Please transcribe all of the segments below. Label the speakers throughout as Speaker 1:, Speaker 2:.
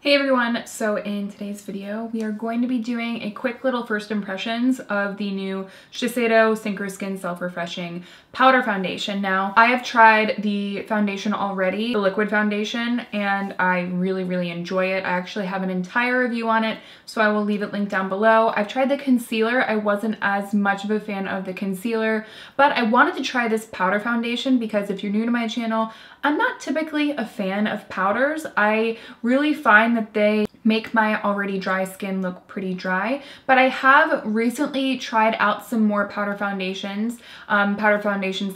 Speaker 1: Hey everyone, so in today's video we are going to be doing a quick little first impressions of the new Shiseido Synchro Skin Self-Refreshing Powder Foundation. Now, I have tried the foundation already, the liquid foundation, and I really enjoy it. I actually have an entire review on it, so I will leave it linked down below. I've tried the concealer. I wasn't as much of a fan of the concealer, but I wanted to try this powder foundation because if you're new to my channel, I'm not typically a fan of powders. I really find that they make my already dry skin look pretty dry, but I have recently tried out some more powder foundations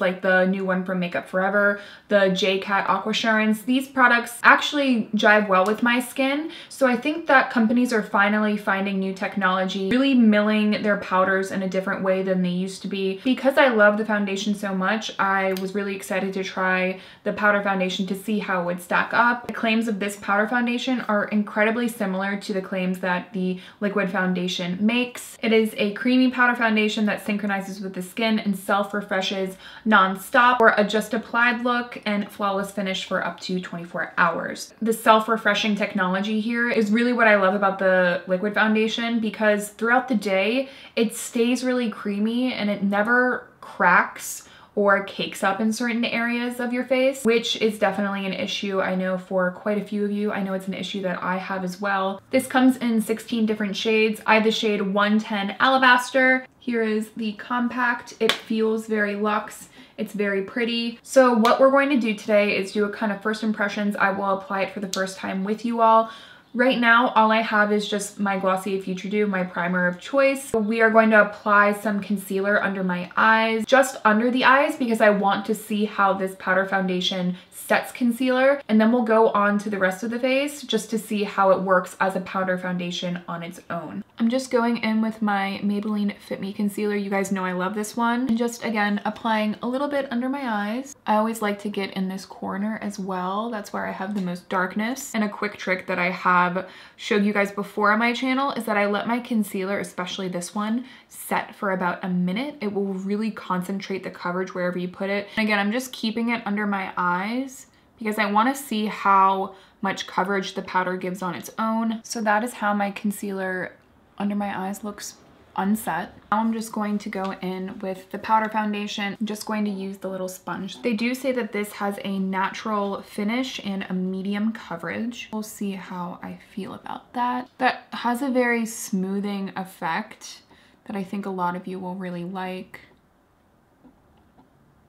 Speaker 1: like the new one from Makeup Forever, the J-Cat Aquassurance. These products actually jive well with my skin, so I think that companies are finally finding new technology, really milling their powders in a different way than they used to be. Because I love the foundation so much, I was really excited to try the powder foundation to see how it would stack up. The claims of this powder foundation are incredibly similar to the claims that the liquid foundation makes. It is a creamy powder foundation that synchronizes with the skin and self-refreshes non-stop for a just applied look and flawless finish for up to 24 hours. The self-refreshing technology here is really what I love about the liquid foundation, because throughout the day it stays really creamy and it never cracks or cakes up in certain areas of your face, which is definitely an issue I know for quite a few of you. I know it's an issue that I have as well. This comes in 16 different shades. I have the shade 110 Alabaster. Here is the compact. It feels very luxe. It's very pretty. So what we're going to do today is do a kind of first impressions. I will apply it for the first time with you all. Right now, all I have is just my Glossier Future Dew, my primer of choice. We are going to apply some concealer under my eyes, just under the eyes, because I want to see how this powder foundation sets concealer, and then we'll go on to the rest of the face just to see how it works as a powder foundation on its own. I'm just going in with my Maybelline Fit Me concealer. You guys know I love this one. And just again, applying a little bit under my eyes. I always like to get in this corner as well. That's where I have the most darkness. And a quick trick that I have showed you guys before on my channel is that I let my concealer, especially this one, set for about a minute. It will really concentrate the coverage wherever you put it. And again, I'm just keeping it under my eyes because I want to see how much coverage the powder gives on its own. So that is how my concealer under my eyes looks unset. Now I'm just going to go in with the powder foundation. I'm just going to use the little sponge. They do say that this has a natural finish and a medium coverage. We'll see how I feel about that. That has a very smoothing effect that I think a lot of you will really like.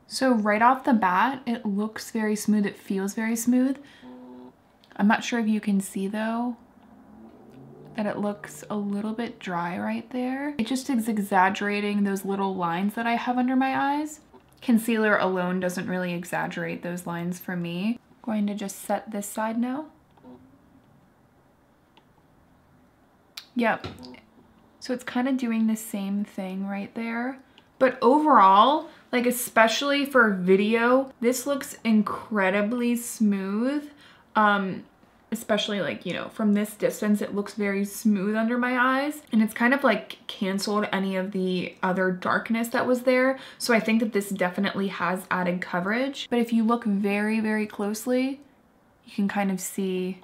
Speaker 1: So right off the bat, it looks very smooth. It feels very smooth. I'm not sure if you can see though, that it looks a little bit dry right there. It just is exaggerating those little lines that I have under my eyes. Concealer alone doesn't really exaggerate those lines for me. Going to just set this side now. Yep. So it's kind of doing the same thing right there. But overall, like especially for video, this looks incredibly smooth. Especially like, you know, from this distance, it looks very smooth under my eyes, and it's kind of like canceled any of the other darkness that was there. So I think that this definitely has added coverage. But if you look very closely, you can kind of see,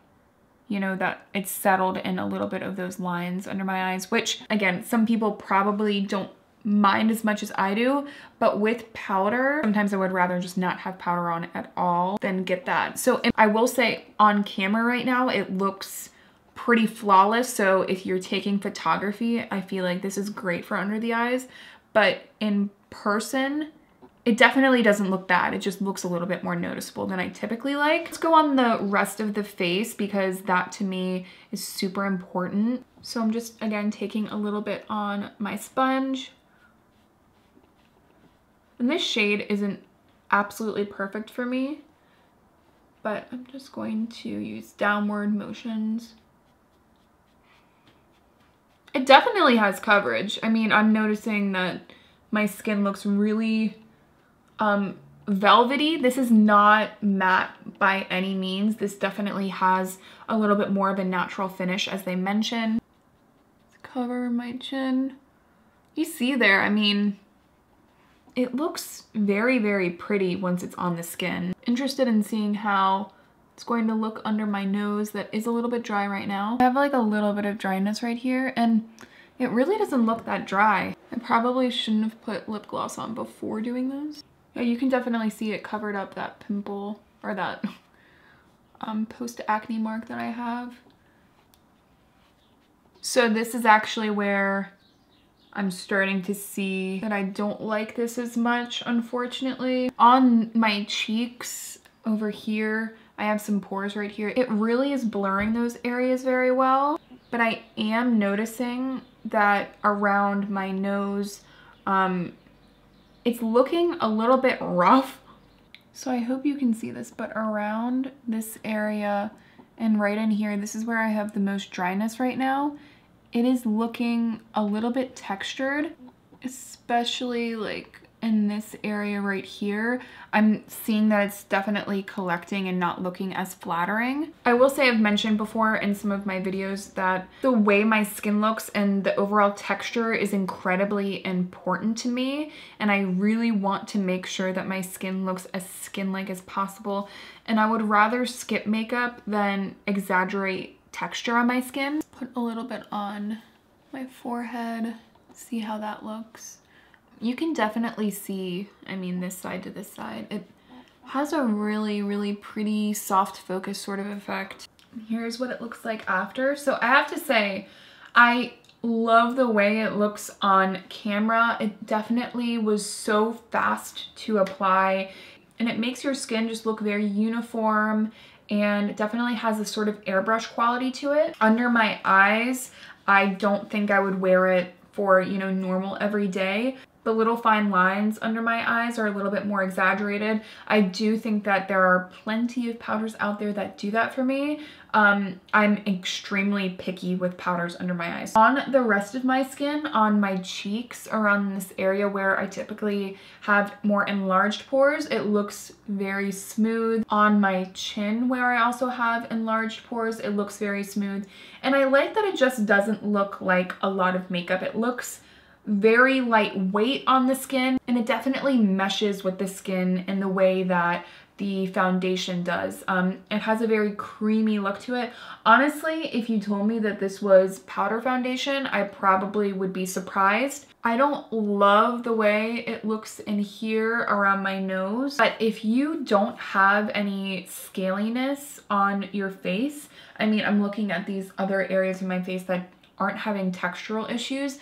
Speaker 1: you know, that it's settled in a little bit of those lines under my eyes, which again, some people probably don't mind as much as I do, but with powder, sometimes I would rather just not have powder on at all than get that. So I will say on camera right now, it looks pretty flawless. So if you're taking photography, I feel like this is great for under the eyes, but in person, it definitely doesn't look bad. It just looks a little bit more noticeable than I typically like. Let's go on the rest of the face because that to me is super important. So I'm just, again, taking a little bit on my sponge. And this shade isn't absolutely perfect for me, but I'm just going to use downward motions. It definitely has coverage. I mean, I'm noticing that my skin looks really velvety. This is not matte by any means. This definitely has a little bit more of a natural finish, as they mention. Let's cover my chin. You see there, I mean, it looks very pretty once it's on the skin. Interested in seeing how it's going to look under my nose that is a little bit dry right now. I have like a little bit of dryness right here, and it really doesn't look that dry. I probably shouldn't have put lip gloss on before doing this. Yeah, you can definitely see it covered up that pimple, or that post-acne mark that I have. So this is actually where I'm starting to see that I don't like this as much, unfortunately. On my cheeks over here, I have some pores right here. It really is blurring those areas very well, but I am noticing that around my nose, it's looking a little bit rough. So I hope you can see this, but around this area and right in here, this is where I have the most dryness right now. It is looking a little bit textured, especially like in this area right here. I'm seeing that it's definitely collecting and not looking as flattering. I will say I've mentioned before in some of my videos that the way my skin looks and the overall texture is incredibly important to me, and I really want to make sure that my skin looks as skin-like as possible, and I would rather skip makeup than exaggerate texture on my skin. Put a little bit on my forehead, see how that looks. You can definitely see, I mean, this side to this side, it has a really, really pretty soft focus sort of effect. Here's what it looks like after. So I have to say, I love the way it looks on camera. It definitely was so fast to apply, and it makes your skin just look very uniform, and it definitely has a sort of airbrush quality to it. Under my eyes, I don't think I would wear it for, you know, normal everyday. The little fine lines under my eyes are a little bit more exaggerated. I do think that there are plenty of powders out there that do that for me. I'm extremely picky with powders under my eyes. On the rest of my skin, on my cheeks, around this area where I typically have more enlarged pores, it looks very smooth. On my chin, where I also have enlarged pores, it looks very smooth. And I like that it just doesn't look like a lot of makeup. It looks very lightweight on the skin, and it definitely meshes with the skin in the way that the foundation does. It has a very creamy look to it. Honestly, if you told me that this was powder foundation, I probably would be surprised. I don't love the way it looks in here around my nose, but if you don't have any scaliness on your face, I mean, I'm looking at these other areas of my face that aren't having textural issues,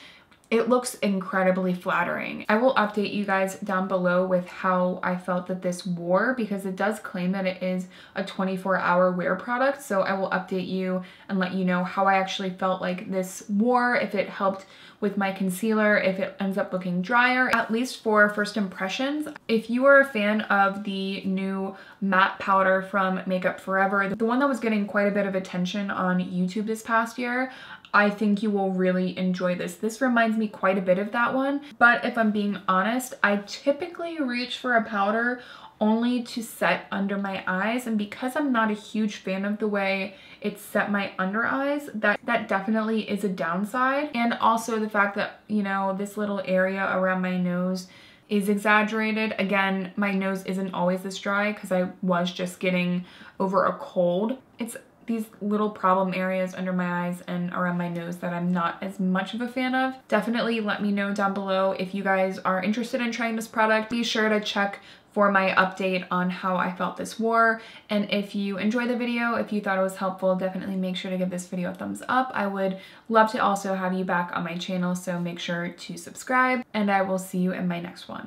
Speaker 1: it looks incredibly flattering. I will update you guys down below with how I felt that this wore, because it does claim that it is a 24-hour wear product. So I will update you and let you know how I actually felt like this wore, if it helped with my concealer, if it ends up looking drier, at least for first impressions. If you are a fan of the new matte powder from Makeup Forever, the one that was getting quite a bit of attention on YouTube this past year, I think you will really enjoy this. This reminds me quite a bit of that one, but if I'm being honest, I typically reach for a powder only to set under my eyes, and because I'm not a huge fan of the way it set my under eyes, that definitely is a downside. And also the fact that, you know, this little area around my nose is exaggerated. Again, my nose isn't always this dry because I was just getting over a cold. It's these little problem areas under my eyes and around my nose that I'm not as much of a fan of. Definitely let me know down below if you guys are interested in trying this product. Be sure to check for my update on how I felt this wore. And if you enjoyed the video, if you thought it was helpful, definitely make sure to give this video a thumbs up. I would love to also have you back on my channel, so make sure to subscribe, and I will see you in my next one.